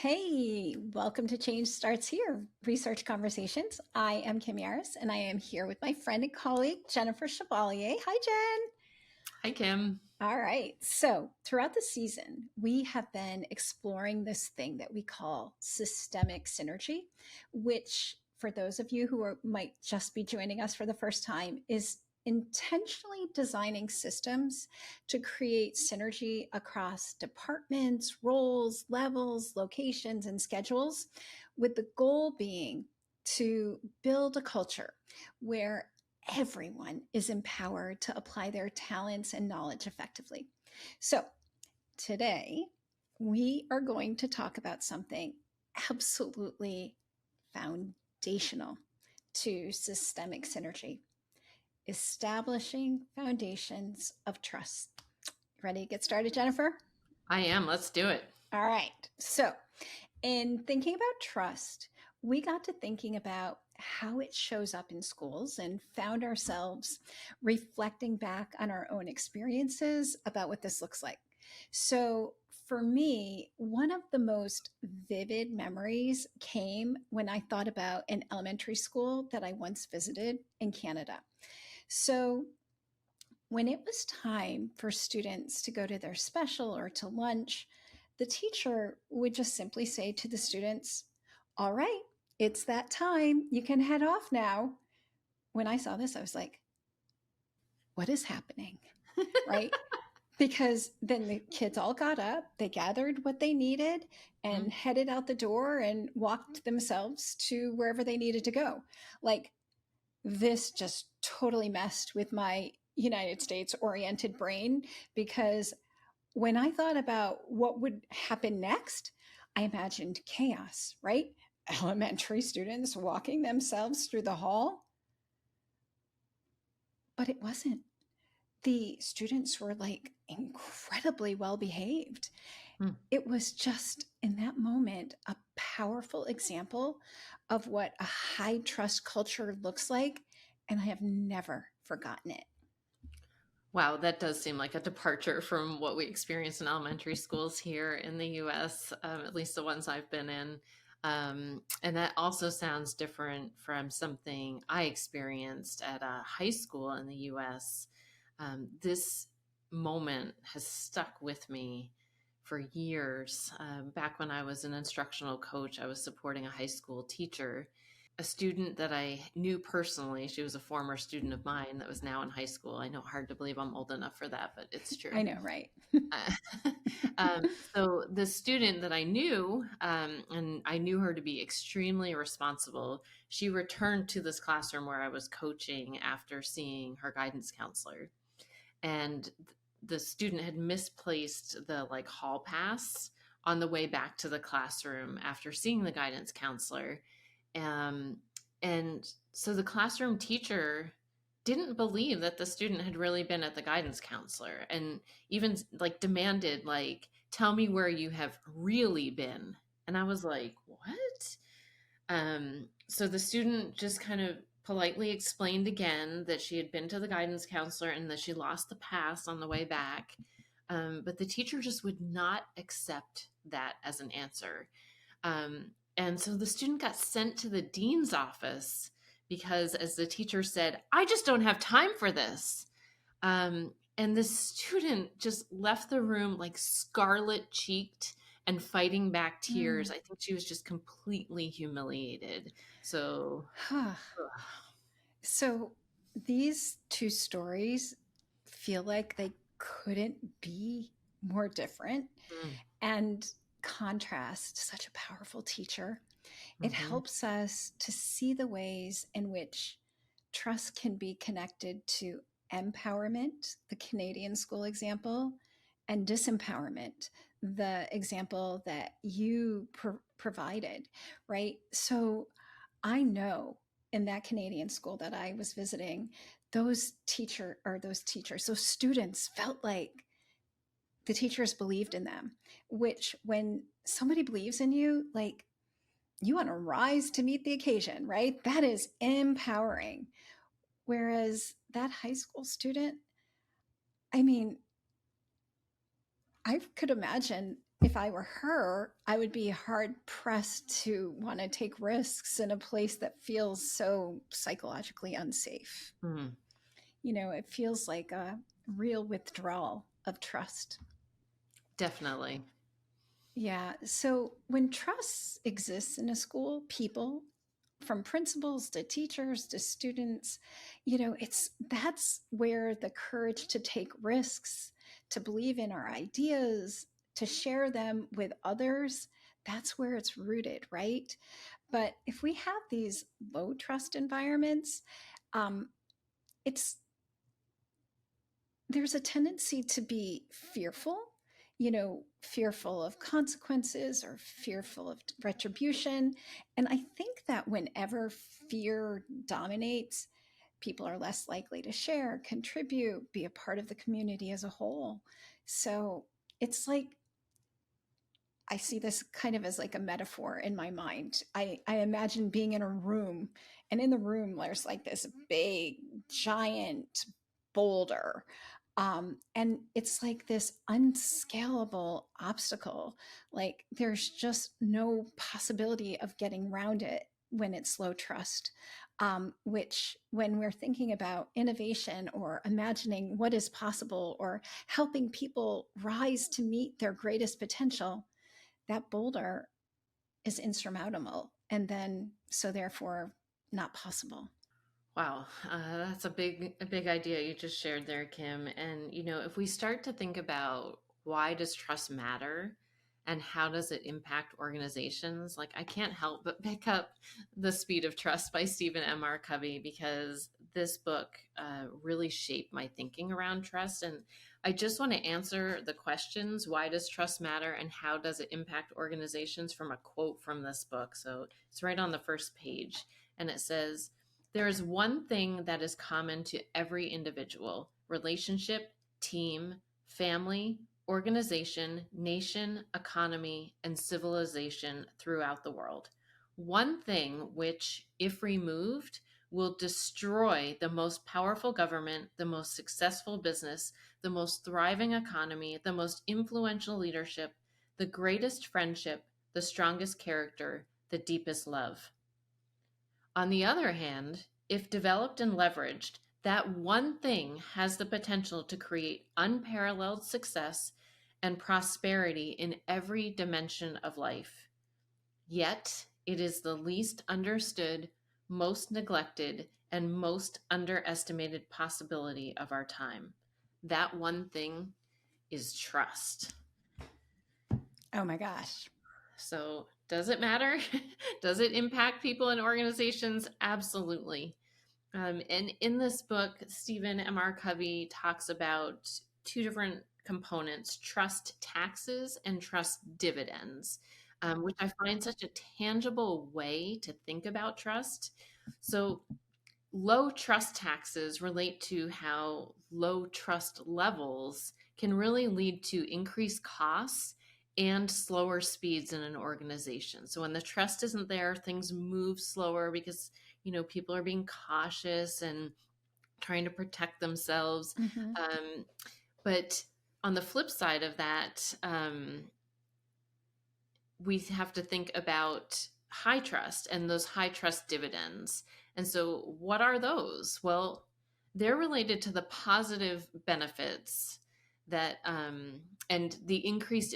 Hey, welcome to Change Starts Here, Research Conversations. I am Kim Yaris, and I am here with my friend and colleague, Jennifer Chevalier. Hi, Jen. Hi, Kim. All right. So, throughout the season, we have been exploring this thing that we call systemic synergy, which, for those of you might just be joining us for the first time, is intentionally designing systems to create synergy across departments, roles, levels, locations, and schedules, with the goal being to build a culture where everyone is empowered to apply their talents and knowledge effectively. So, today we are going to talk about something absolutely foundational to systemic synergy: establishing foundations of trust. Ready to get started, Jennifer? I am. Let's do it. All right. So, in thinking about trust, we got to thinking about how it shows up in schools and found ourselves reflecting back on our own experiences about what this looks like. So, for me, one of the most vivid memories came when I thought about an elementary school that I once visited in Canada. So, when it was time for students to go to their special or to lunch, the teacher would just simply say to the students, "All right, it's that time. You can head off now." When I saw this, I was like, what is happening? Right? Because then the kids all got up, they gathered what they needed and Mm. headed out the door and walked themselves to wherever they needed to go. Like, this just totally messed with my United States oriented brain, because when I thought about what would happen next, I imagined chaos, right? Elementary students walking themselves through the hall. But it wasn't. The students were like incredibly well behaved. Mm. It was just in that moment a powerful example of what a high trust culture looks like. And I have never forgotten it. Wow, that does seem like a departure from what we experience in elementary schools here in the US, at least the ones I've been in. And that also sounds different from something I experienced at a high school in the US. This moment has stuck with me for years. Back when I was an instructional coach, I was supporting a high school teacher, a student that I knew personally. She was a former student of mine that was now in high school. I know, hard to believe I'm old enough for that, but it's I true. know, right? Uh, um, so the student that I knew, and I knew her to be extremely responsible, she returned to this classroom where I was coaching after seeing her guidance counselor. And the student had misplaced the like hall pass on the way back to the classroom after seeing the guidance counselor. Um, and so the classroom teacher didn't believe that the student had really been at the guidance counselor, and even like demanded, like, tell me where you have really been. And I was like, what? So the student just kind of politely explained again that she had been to the guidance counselor and that she lost the pass on the way back. But the teacher just would not accept that as an answer. And so the student got sent to the dean's office because, as the teacher said, I just don't have time for this. And the student just left the room like scarlet cheeked and fighting back tears. Mm. I think she was just completely humiliated. So, ugh. So these two stories feel like they couldn't be more different, Mm. and contrast such a powerful teacher. It Mhm. helps us to see the ways in which trust can be connected to empowerment, the Canadian school example, and disempowerment, the example that you provided, right? So I know in that Canadian school that I was visiting, those students felt like the teachers believed in them, which, when somebody believes in you, like, you want to rise to meet the occasion, right? That is empowering. Whereas that high school student, I mean, I could imagine if I were her, I would be hard pressed to want to take risks in a place that feels so psychologically unsafe. Mm, It feels like a real withdrawal of trust. definitely. Yeah. So when trust exists in a school, people, from principals to teachers to students, that's where the courage to take risks, to believe in our ideas, to share them with others, that's where it's rooted, right? But if we have these low trust environments, um, it's there's a tendency to be fearful, fearful of consequences or fearful of retribution. And I think that whenever fear dominates, people are less likely to share, contribute, be a part of the community as a whole. So it's like, I see this kind of as like a metaphor in my mind. I imagine being in a room, and in the room, there's like this big, giant boulder. And it's like this unscalable obstacle. Like there's just no possibility of getting around it when it's low trust. Which, when we're thinking about innovation or imagining what is possible or helping people rise to meet their greatest potential, that boulder is insurmountable, and then so therefore not possible. Wow, that's a big idea you just shared there, Kim. And if we start to think about why does trust matter and how does it impact organizations, like I can't help but pick up The Speed of Trust by Stephen M.R. Covey, because this book really shaped my thinking around trust. And I just want to answer the questions: why does trust matter and how does it impact organizations, from a quote from this book. So it's right on the first page, and it says, there is one thing that is common to every individual, relationship, team, family, organization, nation, economy, and civilization throughout the world. One thing which, if removed, will destroy the most powerful government, the most successful business, the most thriving economy, the most influential leadership, the greatest friendship, the strongest character, the deepest love. On the other hand, if developed and leveraged, that one thing has the potential to create unparalleled success and prosperity in every dimension of life. Yet, it is the least understood, most neglected, and most underestimated possibility of our time. That one thing is trust. Oh my gosh. So, does it matter? Does it impact people and organizations? Absolutely. And in this book, Stephen M.R. Covey talks about two different components: trust taxes and trust dividends, which I find such a tangible way to think about trust. So, low trust taxes relate to how low trust levels can really lead to increased costs and slower speeds in an organization. So when the trust isn't there, things move slower because people are being cautious and trying to protect themselves. Mm-hmm. But on the flip side of that, we have to think about high trust and those high trust dividends. And so, what are those? Well, they're related to the positive benefits that and the increased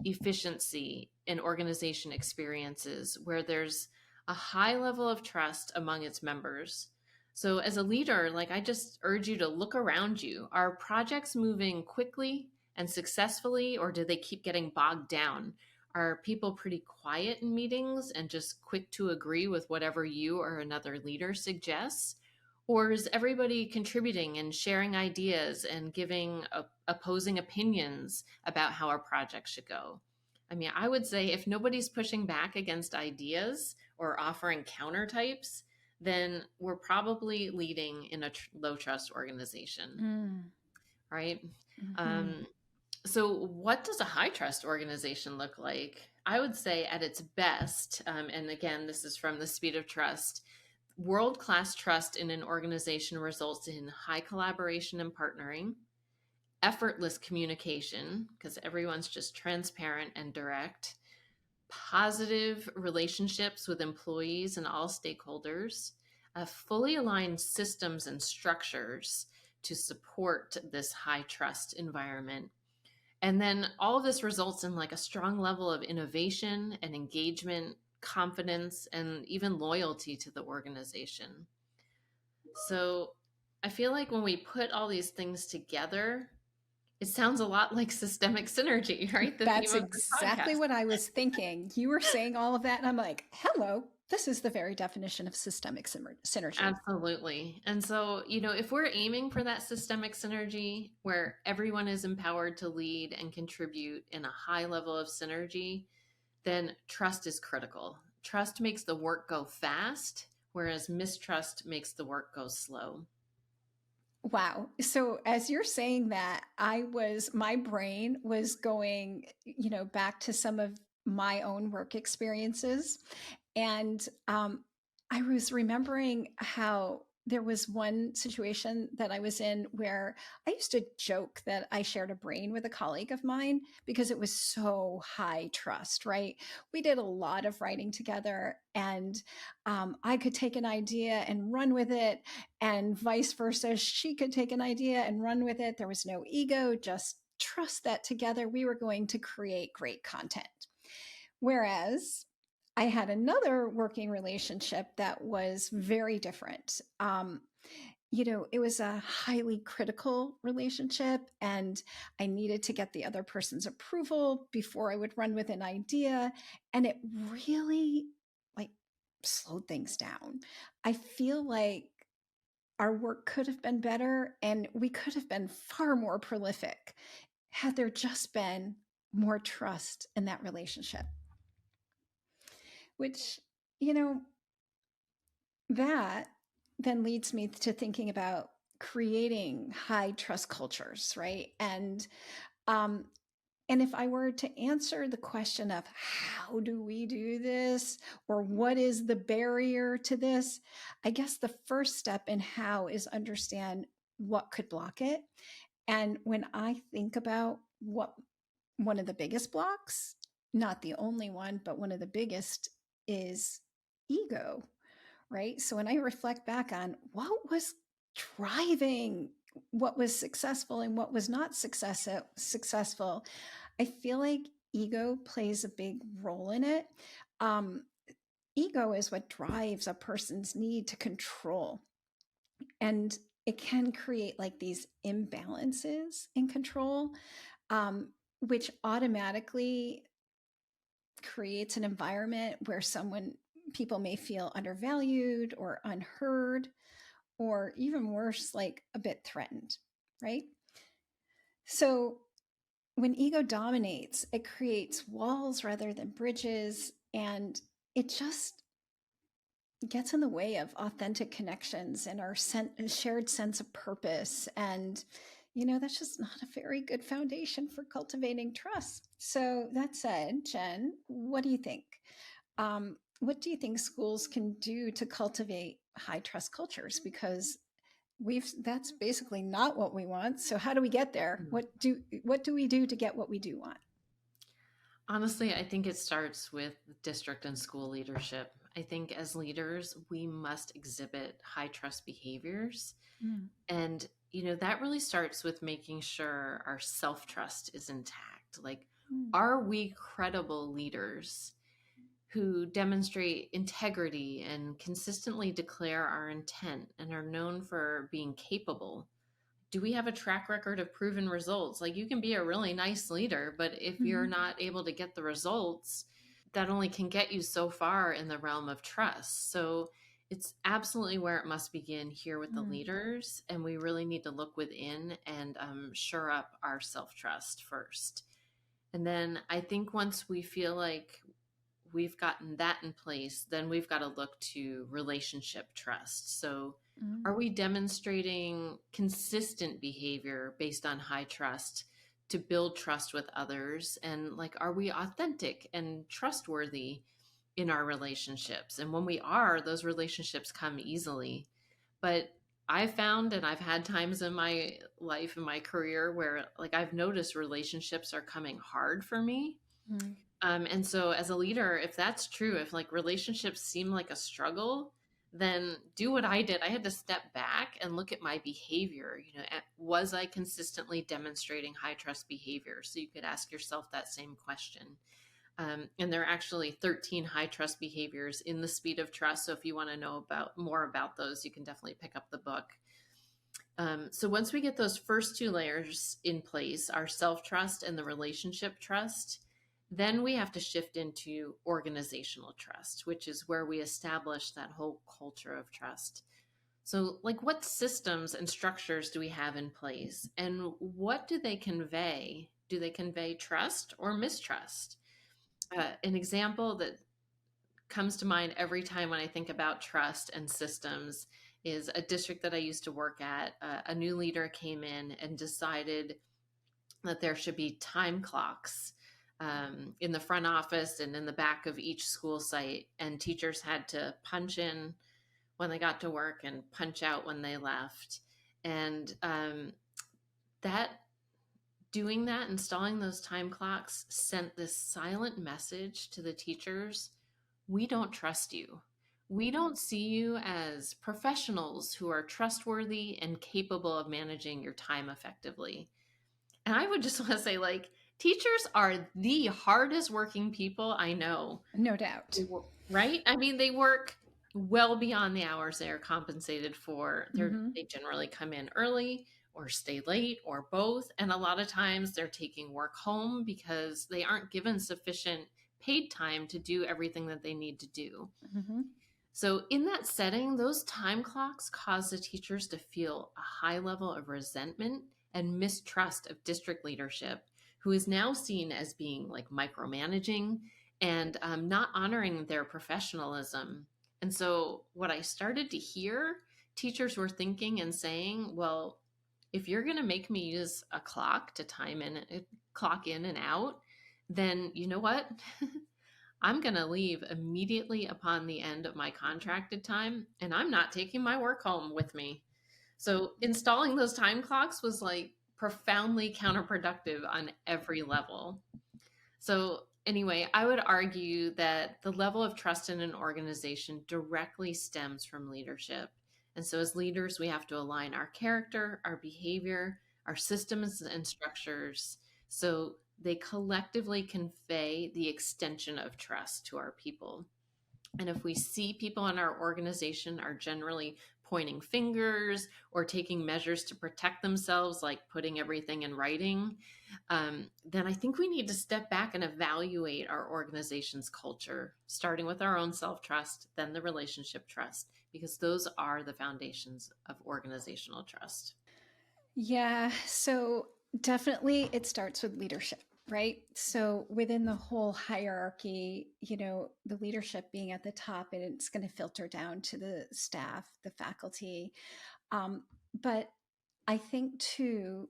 efficiency in organization experiences, where there's a high level of trust among its members. So, as a leader, like, I just urge you to look around you. Are projects moving quickly and successfully, or do they keep getting bogged down? Are people pretty quiet in meetings and just quick to agree with whatever you or another leader suggests? Or is everybody contributing and sharing ideas and giving opposing opinions about how our project should go? I mean, I would say if nobody's pushing back against ideas or offering counter types, then we're probably leading in a low trust organization, right? Mm-hmm. Um, so, what does a high trust organization look like? I would say at its best, and again, this is from The Speed of Trust, world class trust in an organization results in high collaboration and partnering, effortless communication, because everyone's just transparent and direct, positive relationships with employees and all stakeholders, fully aligned systems and structures to support this high trust environment. And then all of this results in like a strong level of innovation and engagement, confidence, and even loyalty to the organization. So I feel like when we put all these things together, it sounds a lot like systemic synergy, right? The theme That's of this exactly podcast. what I was thinking. You were saying all of that, and I'm like, hello, this is the very definition of systemic synergy. Absolutely. And so, if we're aiming for that systemic synergy where everyone is empowered to lead and contribute in a high level of synergy, then trust is critical. Trust makes the work go fast, whereas mistrust makes the work go slow. Wow. So as you're saying that, my brain was going, back to some of my own work experiences. And I was remembering how there was one situation that I was in where I used to joke that I shared a brain with a colleague of mine because it was so high trust, right? We did a lot of writing together, and I could take an idea and run with it, and vice versa. She could take an idea and run with it. There was no ego, just trust that together we were going to create great content. Whereas I had another working relationship that was very different. It was a highly critical relationship, and I needed to get the other person's approval before I would run with an idea. And it really like slowed things down. I feel like our work could have been better and we could have been far more prolific had there just been more trust in that relationship. Which, you know, that then leads me to thinking about creating high trust cultures, right? Um, and if I were to answer the question of how do we do this or what is the barrier to this, I guess the first step in how is understand what could block it. And when I think about what one of the biggest blocks, not the only one, but one of the biggest is ego, right? So when I reflect back on what was driving what was successful and what was not successful, I feel like ego plays a big role in it. Um, Ego is what drives a person's need to control, and it can create like these imbalances in control, which automatically creates an environment where people may feel undervalued or unheard, or even worse, like a bit threatened, right? So when ego dominates, it creates walls rather than bridges, and it just gets in the way of authentic connections and our shared sense of purpose. And, that's just not a very good foundation for cultivating trust. So, that said, Jen, what do you think? What do you think schools can do to cultivate high trust cultures? Because that's basically not what we want. So how do we get there? What do we do to get what we do want? Honestly, I think it starts with district and school leadership. I think as leaders, we must exhibit high trust behaviors. Mm. And, that really starts with making sure our self trust is intact. Like, Mm. are we credible leaders who demonstrate integrity and consistently declare our intent and are known for being capable? Do we have a track record of proven results? Like, you can be a really nice leader, but if you're Mhm. not able to get the results, that only can get you so far in the realm of trust. So it's absolutely where it must begin here with the Mm. leaders. And we really need to look within and shore up our self trust first. And then I think once we feel like we've gotten that in place, then we've got to look to relationship trust. So, Mm. are we demonstrating consistent behavior based on high trust to build trust with others? And like, are we authentic and trustworthy in our relationships? And when we are, those relationships come easily. But I found, and I've had times in my life, in my career, where like I've noticed relationships are coming hard for me. Mm. And so as a leader, if that's true, if like relationships seem like a struggle, then do what I did. I had to step back and look at my behavior. Was I consistently demonstrating high trust behavior? So you could ask yourself that same question. And there are actually 13 high trust behaviors in the Speed of Trust. So if you want to know about more about those, you can definitely pick up the book. So once we get those first two layers in place, our self-trust and the relationship trust, then we have to shift into organizational trust, which is where we establish that whole culture of trust. So, like, what systems and structures do we have in place? And what do they convey? Do they convey trust or mistrust? An example that comes to mind every time when I think about trust and systems is a district that I used to work at. A new leader came in and decided that there should be time clocks in the front office and in the back of each school site, and teachers had to punch in when they got to work and punch out when they left. And that doing that, installing those time clocks, sent this silent message to the teachers: we don't trust you. We don't see you as professionals who are trustworthy and capable of managing your time effectively. And I would just want to say, like, teachers are the hardest working people I know. No doubt. Right? I mean, they work well beyond the hours they are compensated for. Mm-hmm. They generally come in early or stay late or both. And a lot of times they're taking work home because they aren't given sufficient paid time to do everything that they need to do. Mm-hmm. So, in that setting, those time clocks cause the teachers to feel a high level of resentment and mistrust of district leadership, who is now seen as being like micromanaging and not honoring their professionalism. And so, what I started to hear, teachers were thinking and saying, well, if you're going to make me use a clock to clock in and out, then you know what? I'm going to leave immediately upon the end of my contracted time, and I'm not taking my work home with me. So installing those time clocks was like profoundly counterproductive on every level. So, anyway, I would argue that the level of trust in an organization directly stems from leadership. And so, as leaders, we have to align our character, our behavior, our systems and structures so they collectively convey the extension of trust to our people. And if we see people in our organization are generally pointing fingers or taking measures to protect themselves, like putting everything in writing, then I think we need to step back and evaluate our organization's culture, starting with our own self-trust, then the relationship trust, because those are the foundations of organizational trust. Yeah. So definitely it starts with leadership, right? So within the whole hierarchy, the leadership being at the top, and it's going to filter down to the staff, the faculty. But I think too,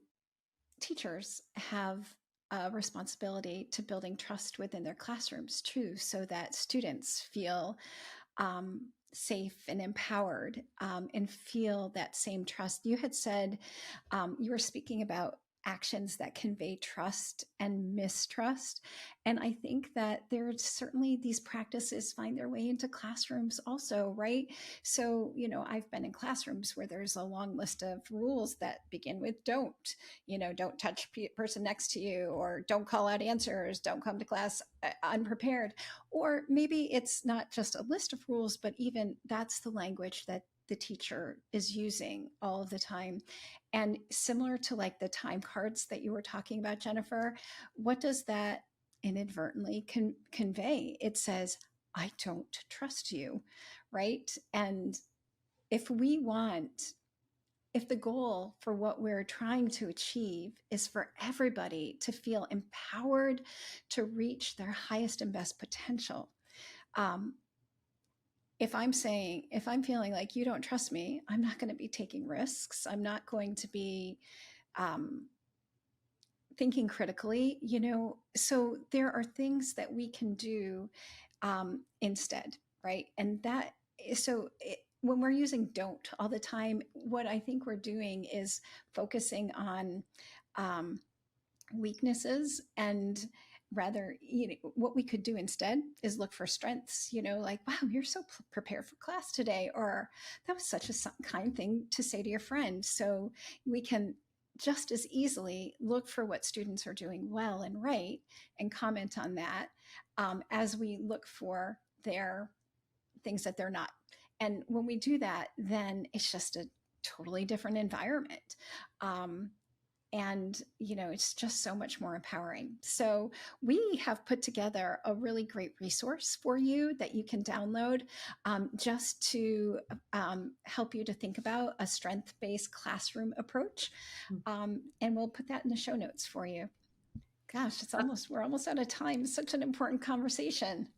teachers have a responsibility to building trust within their classrooms too, so that students feel safe and empowered, and feel that same trust. You had said you were speaking about actions that convey trust and mistrust. And I think that there's certainly these practices find their way into classrooms also, right? So, I've been in classrooms where there's a long list of rules that begin with don't touch person next to you, or don't call out answers, don't come to class unprepared. Or maybe it's not just a list of rules, but even that's the language that the teacher is using all of the time. And similar to like the time cards that you were talking about, Jennifer, what does that inadvertently convey? It says, I don't trust you, right? And if we want, if the goal for what we're trying to achieve is for everybody to feel empowered to reach their highest and best potential, if I'm feeling like you don't trust me, I'm not going to be taking risks. I'm not going to be thinking critically, So there are things that we can do instead, right? And that, so when we're using don't all the time, what I think we're doing is focusing on um, weaknesses, and rather, what we could do instead is look for strengths, like, wow, you're so prepared for class today, or that was such a kind thing to say to your friend. So we can just as easily look for what students are doing well and right and comment on that, as we look for their things that they're not. And when we do that, then it's just a totally different environment. And it's just so much more empowering. So we have put together a really great resource for you that you can download, just to help you to think about a strength-based classroom approach. And we'll put that in the show notes for you. Gosh, we're almost out of time. It's such an important conversation.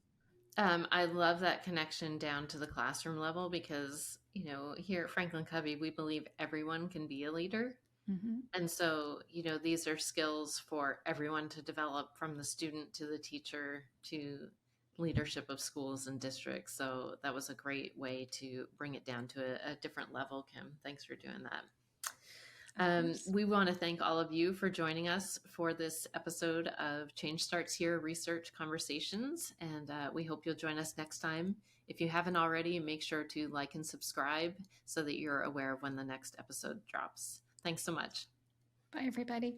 I love that connection down to the classroom level, because, here at FranklinCovey, we believe everyone can be a leader. Mm-hmm. And so, these are skills for everyone to develop, from the student to the teacher to leadership of schools and districts. So that was a great way to bring it down to a different level, Kim. Thanks for doing that. We want to thank all of you for joining us for this episode of Change Starts Here Research Conversations, and we hope you'll join us next time. If you haven't already, make sure to like and subscribe so that you're aware of when the next episode drops. Thanks so much. Bye, everybody.